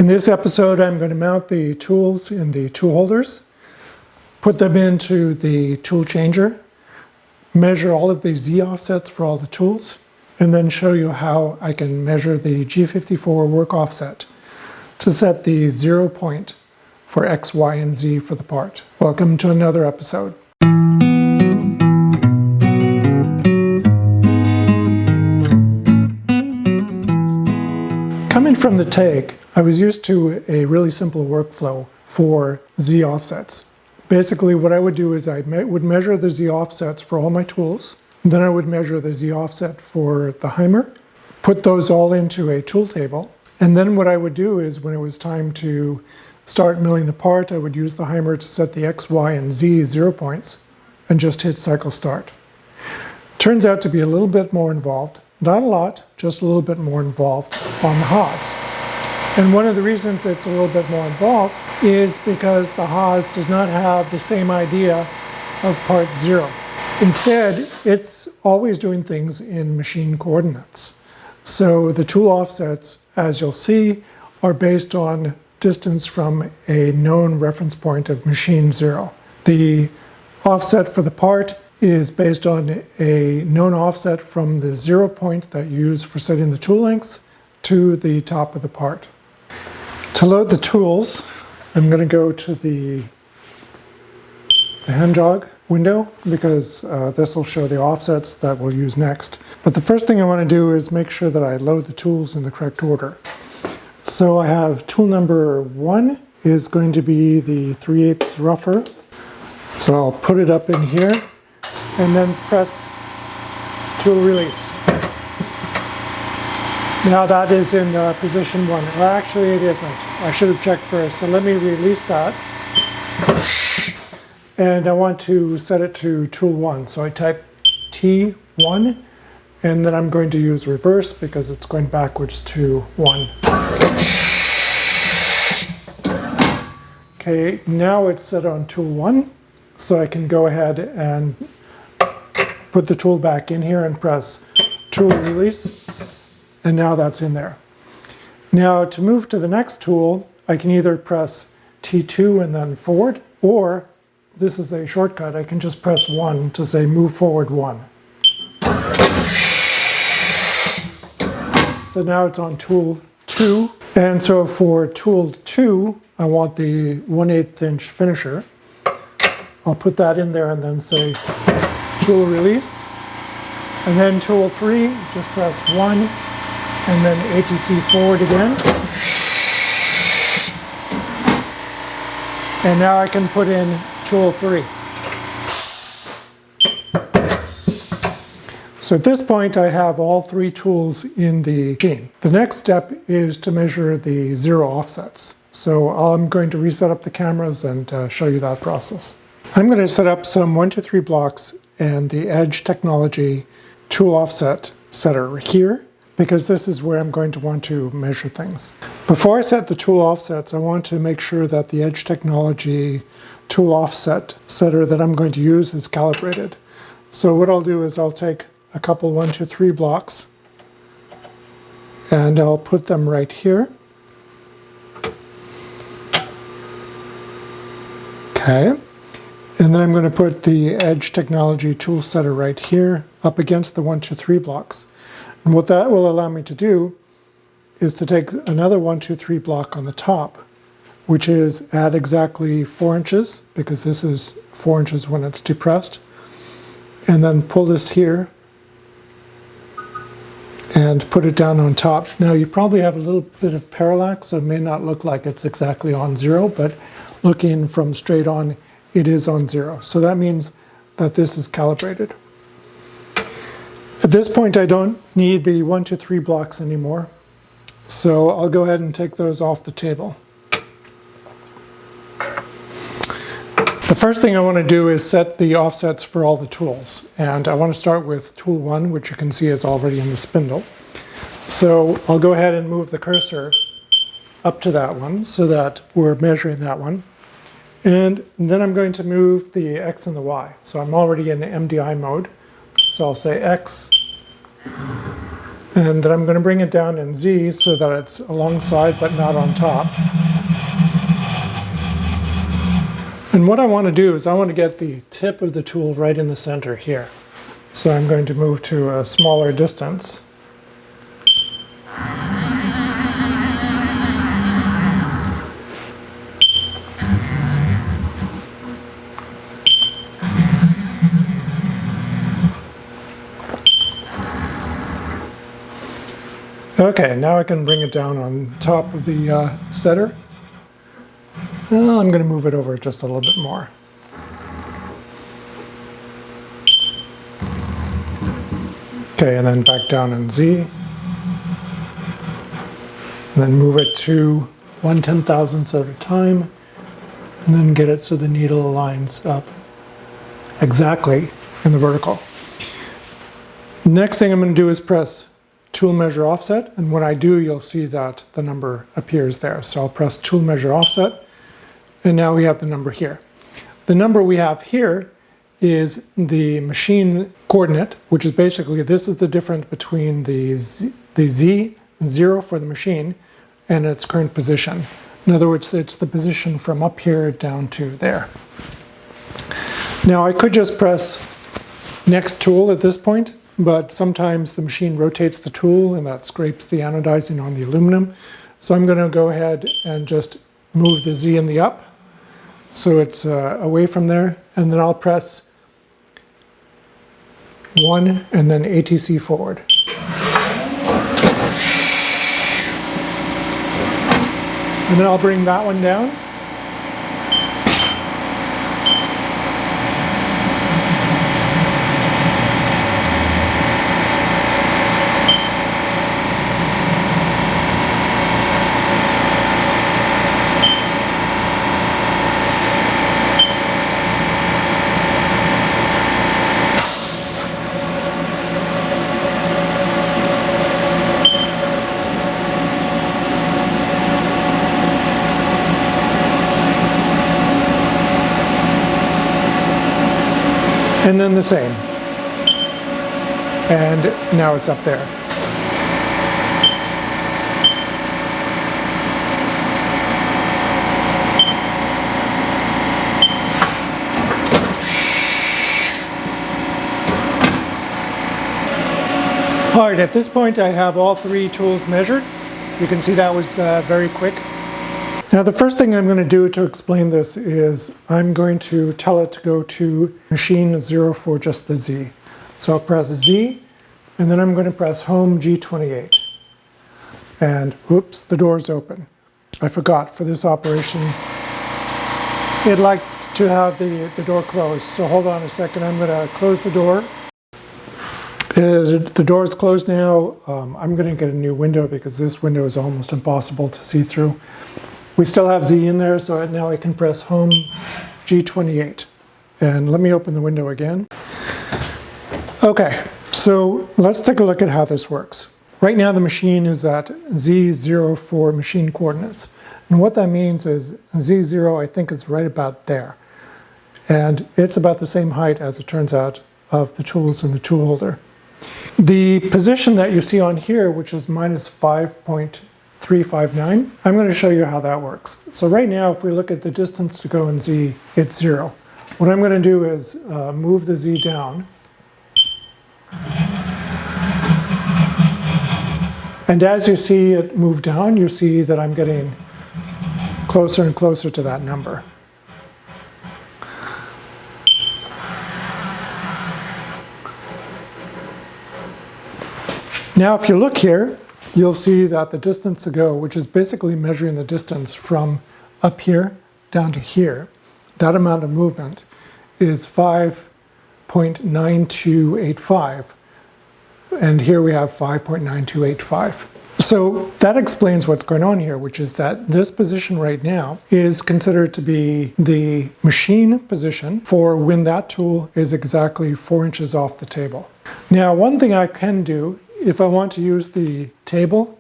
In this episode, I'm going to mount the tools in the tool holders, put them into the tool changer, measure all of the Z offsets for all the tools, and then show you how I can measure the G54 work offset to set the 0 point for X, Y, and Z for the part. Welcome to another episode. Coming from the TAG, I was used to a really simple workflow for Z offsets. Basically, what I would do is I would measure the Z offsets for all my tools. Then I would measure the Z offset for the Haimer, put those all into a tool table. And then what I would do is when it was time to start milling the part, I would use the Haimer to set the X, Y, and Z 0 points and just hit cycle start. Turns out to be a little bit more involved. Not a lot, just a little bit more involved on the Haas. And one of the reasons it's a little bit more involved is because the Haas does not have the same idea of part 0. Instead, it's always doing things in machine coordinates. So the tool offsets, as you'll see, are based on distance from a known reference point of machine 0. The offset for the part is based on a known offset from the 0 point that you use for setting the tool lengths to the top of the part. To load the tools, I'm going to go to the hand jog window because this will show the offsets that we'll use next. But the first thing I want to do is make sure that I load the tools in the correct order. So I have tool number 1 is going to be the 3/8 rougher. So I'll put it up in here and then press tool release. Now that is in position 1. Well, actually it isn't. I should have checked first. So let me release that. And I want to set it to tool 1. So I type T1, and then I'm going to use reverse because it's going backwards to 1. Okay, now it's set on tool 1. So I can go ahead and put the tool back in here and press tool release. And now that's in there. Now to move to the next tool, I can either press T2 and then forward, or this is a shortcut. I can just press 1 to say move forward 1. So now it's on tool 2. And so for tool 2, I want the 1/8 inch finisher. I'll put that in there and then say tool release. And then tool 3, just press 1. And then ATC forward again. And now I can put in tool 3. So at this point I have all 3 tools in the machine. The next step is to measure the 0 offsets. So I'm going to reset up the cameras and show you that process. I'm going to set up some 1, 2, 3 blocks and the Edge Technology tool offset setter here, because this is where I'm going to want to measure things. Before I set the tool offsets, I want to make sure that the Edge Technology tool offset setter that I'm going to use is calibrated. So what I'll do is I'll take a couple 1, 2, 3 blocks and I'll put them right here. Okay. And then I'm going to put the Edge Technology tool setter right here up against the 1, 2, 3 blocks. And what that will allow me to do is to take another 1, 2, 3 block on the top, which is at exactly 4 inches, because this is 4 inches when it's depressed, and then pull this here and put it down on top. Now you probably have a little bit of parallax, so it may not look like it's exactly on 0, but looking from straight on, it is on 0. So that means that this is calibrated. At this point, I don't need the 1, 2, 3 blocks anymore. So I'll go ahead and take those off the table. The first thing I want to do is set the offsets for all the tools. And I want to start with tool 1, which you can see is already in the spindle. So I'll go ahead and move the cursor up to that one so that we're measuring that one. And then I'm going to move the X and the Y. So I'm already in MDI mode. So I'll say X, And then I'm going to bring it down in Z so that it's alongside but not on top. And what I want to do is I want to get the tip of the tool right in the center here. So I'm going to move to a smaller distance. Okay, now I can bring it down on top of the setter. Well, I'm going to move it over just a little bit more. Okay, and then back down in Z. And then move it to 1/10,000th at a time. And then get it so the needle lines up exactly in the vertical. Next thing I'm going to do is press Tool Measure Offset. And when I do, you'll see that the number appears there. So I'll press Tool Measure Offset. And now we have the number here. The number we have here is the machine coordinate, which is basically, this is the difference between the Z, 0 for the machine, and its current position. In other words, it's the position from up here down to there. Now I could just press Next Tool at this point, but sometimes the machine rotates the tool and that scrapes the anodizing on the aluminum. So I'm going to go ahead and just move the Z in the up so it's away from there, and then I'll press 1 and then ATC forward. And then I'll bring that one down. And then the same. And now it's up there. All right, at this point I have all 3 tools measured. You can see that was very quick. Now the first thing I'm going to do to explain this is I'm going to tell it to go to machine 0 for just the Z. So I'll press Z, and then I'm going to press Home G28. And whoops, the door's open. I forgot, for this operation, it likes to have the door closed. So hold on a second, I'm going to close the door. The door is closed now. I'm going to get a new window because this window is almost impossible to see through. We still have Z in there, so now I can press Home G28. And let me open the window again. Okay, so let's take a look at how this works. Right now the machine is at Z0 for machine coordinates. And what that means is Z0, I think, is right about there. And it's about the same height, as it turns out, of the tools in the tool holder. The position that you see on here, which is minus 5.359, I'm going to show you how that works. So right now, if we look at the distance to go in Z, it's 0. What I'm going to do is move the Z down. And as you see it move down, you see that I'm getting closer and closer to that number. Now if you look here, you'll see that the distance to go, which is basically measuring the distance from up here down to here, that amount of movement is 5.9285. And here we have 5.9285. So that explains what's going on here, which is that this position right now is considered to be the machine position for when that tool is exactly 4 inches off the table. Now, one thing I can do, if I want to use the table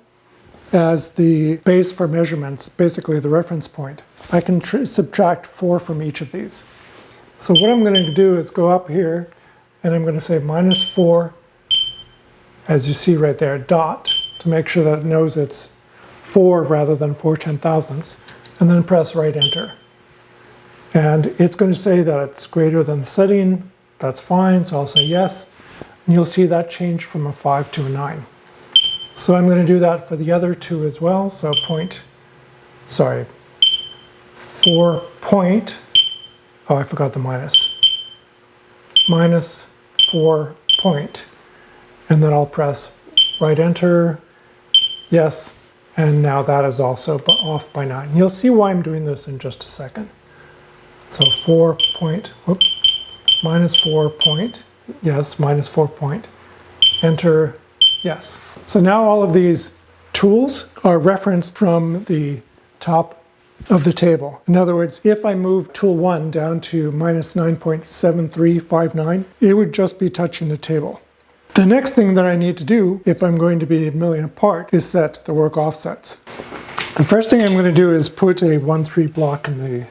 as the base for measurements, basically the reference point, I can subtract 4 from each of these. So what I'm going to do is go up here and I'm going to say minus 4 as you see right there, dot, to make sure that it knows it's 4 rather than 4/10,000ths, and then press right enter. And it's going to say that it's greater than the setting. That's fine, so I'll say yes. And you'll see that changed from a 5 to a 9. So I'm going to do that for the other two as well. So 4 point, oh, I forgot the minus. Minus 4 point. And then I'll press right enter, yes, and now that is also off by 9. You'll see why I'm doing this in just a second. So 4 point, whoop, minus 4 point, yes, minus 4 point, enter, yes. So now all of these tools are referenced from the top of the table. In other words, if I move tool 1 down to minus 9.7359, it would just be touching the table. The next thing that I need to do, if I'm going to be milling apart, is set the work offsets. The first thing I'm going to do is put a 1-3 block in the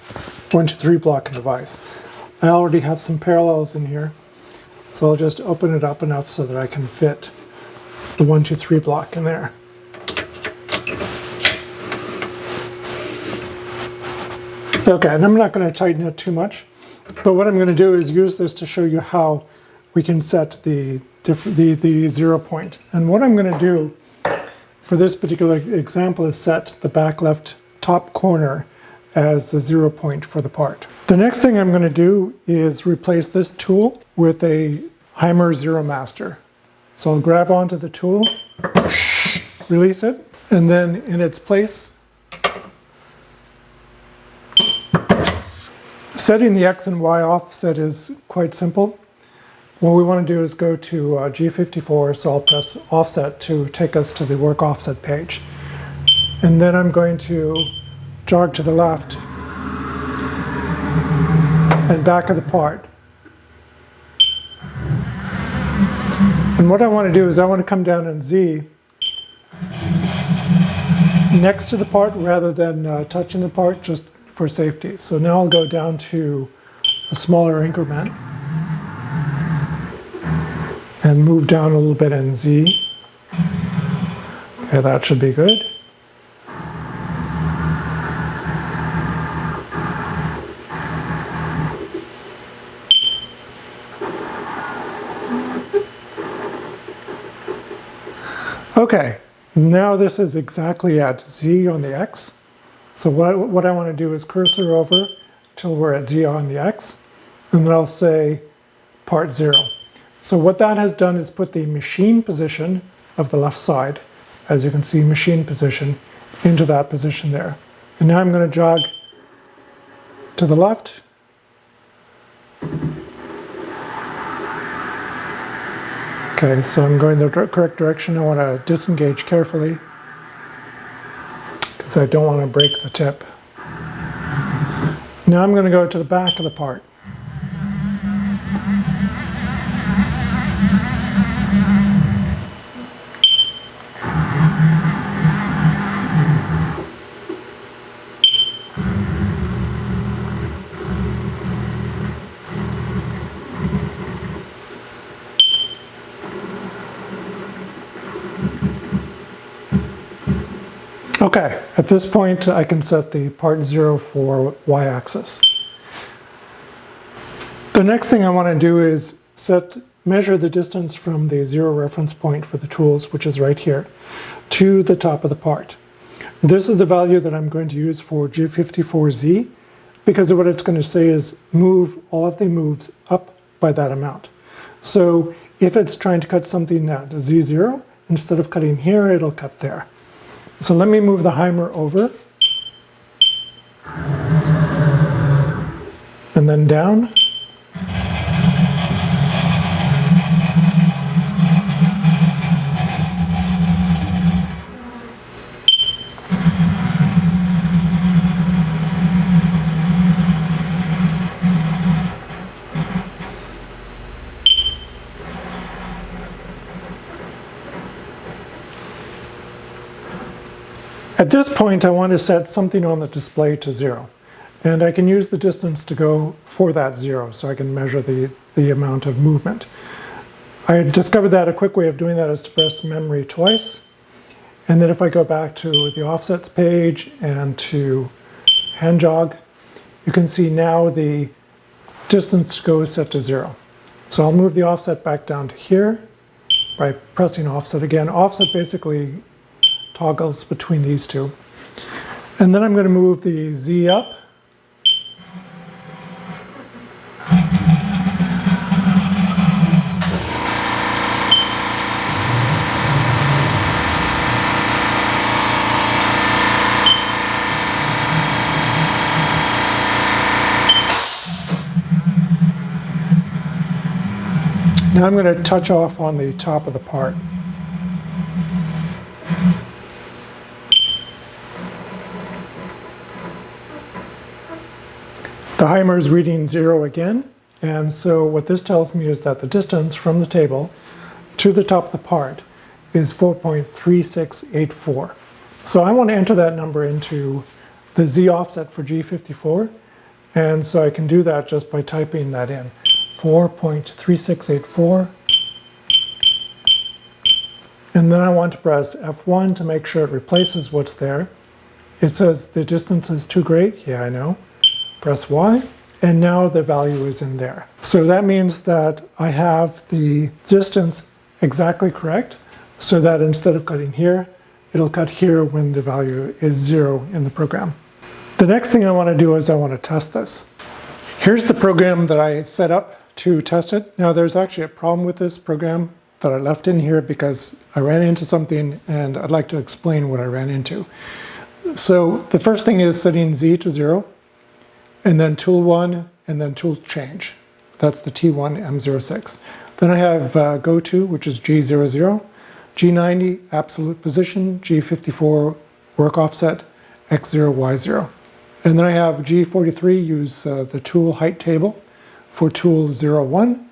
1-2-3 block in the vise. I already have some parallels in here, so I'll just open it up enough so that I can fit the 1-2-3 block in there. Okay, and I'm not going to tighten it too much, but what I'm going to do is use this to show you how we can set the 0 point. And what I'm going to do for this particular example is set the back left top corner as the 0 point for the part. The next thing I'm going to do is replace this tool with a Haimer Zero Master. So I'll grab onto the tool, release it, and then in its place, setting the X and Y offset is quite simple. What we want to do is go to G54, so I'll press offset to take us to the work offset page. And then I'm going to jog to the left and back of the part. And what I want to do is I want to come down in Z next to the part rather than touching the part, just for safety. So now I'll go down to a smaller increment and move down a little bit in Z. Okay, that should be good. Okay, now this is exactly at Z on the X. So what I want to do is cursor over till we're at Z on the X, and then I'll say part 0. So what that has done is put the machine position of the left side, as you can see, machine position, into that position there. And now I'm going to jog to the left. Okay, so I'm going the correct direction. I want to disengage carefully because I don't want to break the tip. Now I'm going to go to the back of the part. Okay, at this point I can set the part 0 for y-axis. The next thing I want to do is measure the distance from the 0 reference point for the tools, which is right here, to the top of the part. This is the value that I'm going to use for G54 Z, because what it's going to say is move all of the moves up by that amount. So if it's trying to cut something at Z0, instead of cutting here, it'll cut there. So let me move the Haimer over, and then down. At this point, I want to set something on the display to 0. And I can use the distance to go for that 0, so I can measure the amount of movement. I discovered that a quick way of doing that is to press memory twice. And then if I go back to the offsets page and to hand jog, you can see now the distance to go is set to 0. So I'll move the offset back down to here by pressing offset again. Offset basically toggles between these two. And then I'm going to move the Z up. Now I'm going to touch off on the top of the part. The Haimer is reading 0 again, and so what this tells me is that the distance from the table to the top of the part is 4.3684. So I want to enter that number into the Z offset for G54, and so I can do that just by typing that in. 4.3684, and then I want to press F1 to make sure it replaces what's there. It says the distance is too great. Yeah, I know. Press Y, and now the value is in there. So that means that I have the distance exactly correct, so that instead of cutting here, it'll cut here when the value is 0 in the program. The next thing I want to do is I want to test this. Here's the program that I set up to test it. Now there's actually a problem with this program that I left in here because I ran into something and I'd like to explain what I ran into. So the first thing is setting Z to 0, and then tool 1, and then tool change. That's the T1 M06. Then I have go to, which is G00, G90 absolute position, G54 work offset, X0, Y0. And then I have G43 use the tool height table for tool 01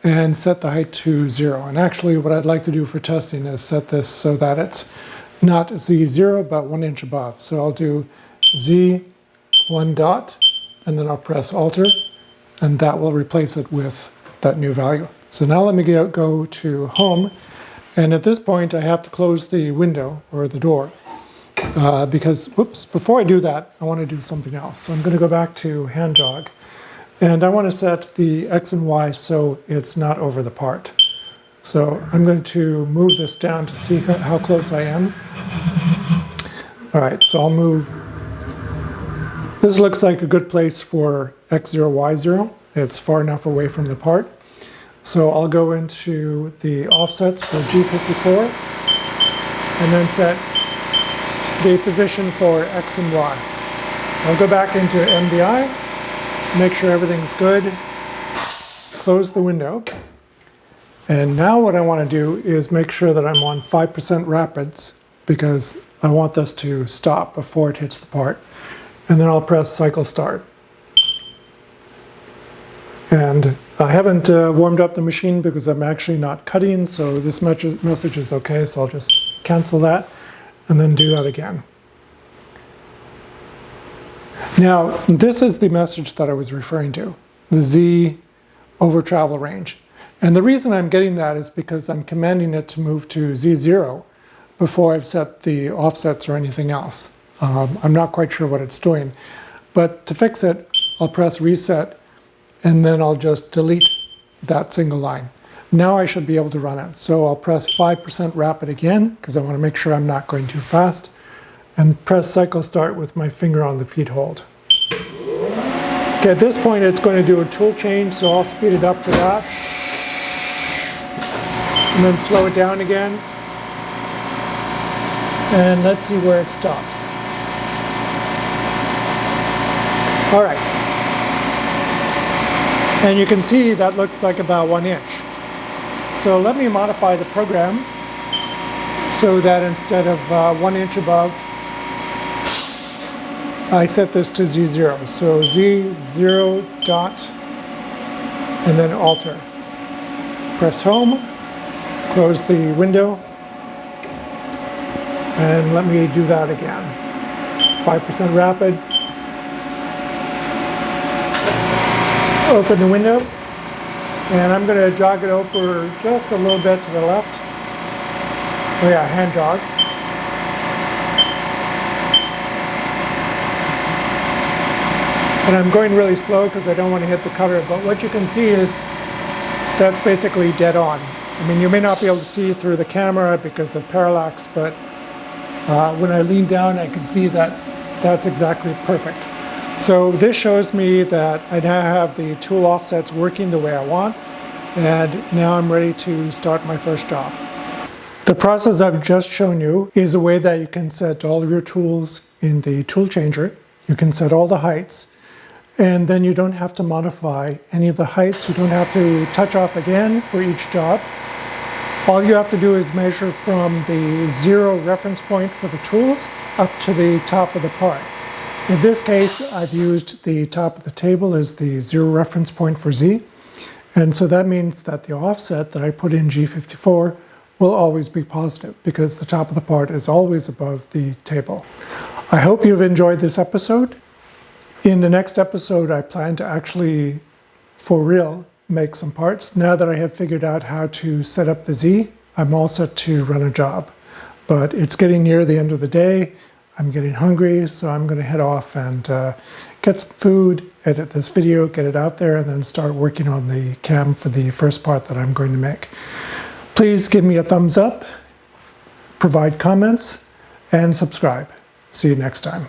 and set the height to 0. And actually what I'd like to do for testing is set this so that it's not Z0 but 1 inch above. So I'll do Z1 dot and then I'll press Alter, and that will replace it with that new value. So now let me go to Home, and at this point I have to close the window or the door because, whoops, before I do that I want to do something else. So I'm going to go back to hand jog, and I want to set the X and Y so it's not over the part. So I'm going to move this down to see how close I am. All right, so I'll move. This looks like a good place for X0, Y0. It's far enough away from the part. So I'll go into the offsets for G54 and then set the position for X and Y. I'll go back into MDI, make sure everything's good, close the window. And now what I want to do is make sure that I'm on 5% rapids because I want this to stop before it hits the part. And then I'll press cycle start. And I haven't warmed up the machine because I'm actually not cutting, so this message is okay, so I'll just cancel that and then do that again. Now, this is the message that I was referring to, the Z over travel range. And the reason I'm getting that is because I'm commanding it to move to Z0 before I've set the offsets or anything else. I'm not quite sure what it's doing, but to fix it, I'll press reset and then I'll just delete that single line. Now I should be able to run it. So I'll press 5% rapid again because I want to make sure I'm not going too fast, and press cycle start with my finger on the feed hold. Okay, at this point it's going to do a tool change, so I'll speed it up for that. And then slow it down again. And let's see where it stops. All right. And you can see that looks like about 1 inch. So let me modify the program so that instead of 1 inch above, I set this to Z0. So Z0 dot and then Alter. Press Home, close the window, and let me do that again. 5% rapid. Open the window, And I'm going to jog it over just a little bit to the left. Oh yeah, hand jog. And I'm going really slow because I don't want to hit the cutter, but what you can see is that's basically dead on. I mean, you may not be able to see through the camera because of parallax, but when I lean down, I can see that that's exactly perfect. So this shows me that I now have the tool offsets working the way I want, and now I'm ready to start my first job. The process I've just shown you is a way that you can set all of your tools in the tool changer. You can set all the heights, and then you don't have to modify any of the heights. You don't have to touch off again for each job. All you have to do is measure from the 0 reference point for the tools up to the top of the part. In this case, I've used the top of the table as the 0 reference point for Z. And so that means that the offset that I put in G54 will always be positive because the top of the part is always above the table. I hope you've enjoyed this episode. In the next episode, I plan to actually, for real, make some parts. Now that I have figured out how to set up the Z, I'm all set to run a job. But it's getting near the end of the day. I'm getting hungry, so I'm going to head off and get some food, edit this video, get it out there, and then start working on the cam for the first part that I'm going to make. Please give me a thumbs up, provide comments, and subscribe. See you next time.